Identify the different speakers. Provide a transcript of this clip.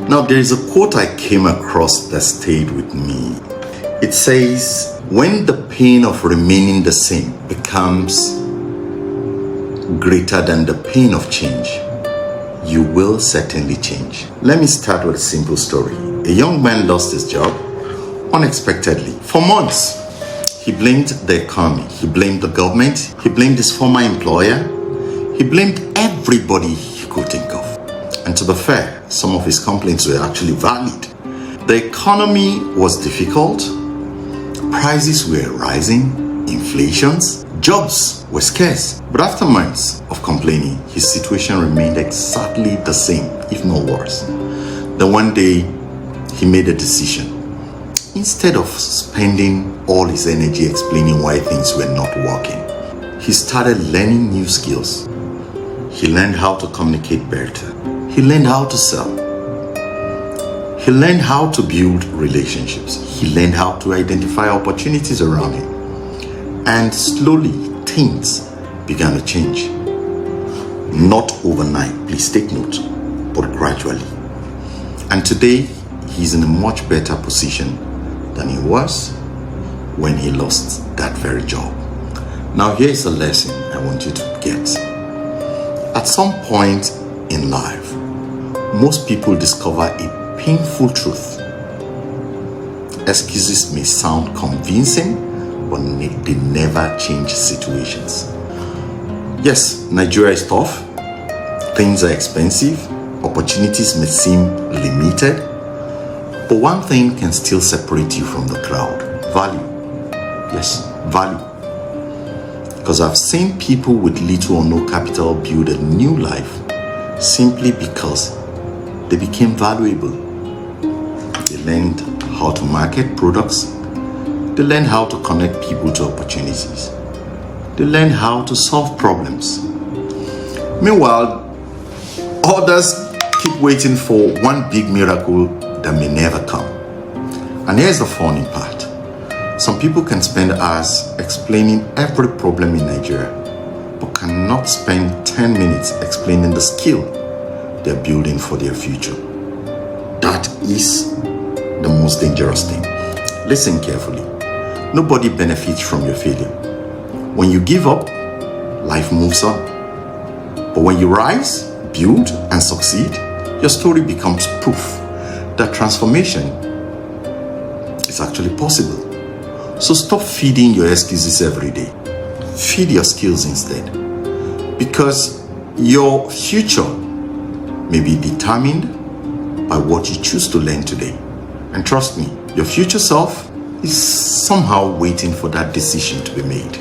Speaker 1: Now, there is a quote I came across that stayed with me. It says, when the pain of remaining the same becomes greater than the pain of change, you will certainly change. Let me start with a simple story. A young man lost his job unexpectedly. For months, he blamed the economy, he blamed the government, he blamed his former employer, he blamed everybody he could think of. And to be fair, some of his complaints were actually valid. The economy was difficult, prices were rising, inflations, jobs were scarce. But after months of complaining, his situation remained exactly the same, if not worse. Then one day, he made a decision. Instead of spending all his energy explaining why things were not working, he started learning new skills. He learned how to communicate better. He learned how to sell. He learned how to build relationships. He learned how to identify opportunities around him. And slowly, things began to change. Not overnight, please take note, but gradually. And today, he's in a much better position than he was when he lost that very job. Now, here's a lesson I want you to get. At some point in life, most people discover a painful truth. Excuses may sound convincing, but they never change situations. Yes, Nigeria is tough. Things are expensive. Opportunities may seem limited. But one thing can still separate you from the crowd. Value. Yes, value. Because I've seen people with little or no capital build a new life simply because they became valuable. They learned how to market products. They learned how to connect people to opportunities. They learned how to solve problems. Meanwhile, others keep waiting for one big miracle that may never come. And here's the funny part. Some people can spend hours explaining every problem in Nigeria, but cannot spend 10 minutes explaining the skill they're building for their future. That is the most dangerous thing. Listen carefully. Nobody benefits from your failure. When you give up, life moves on. But when you rise, build, and succeed, your story becomes proof that transformation is actually possible. So stop feeding your excuses every day. Feed your skills instead. Because your future may be determined by what you choose to learn today. And trust me, your future self is somehow waiting for that decision to be made.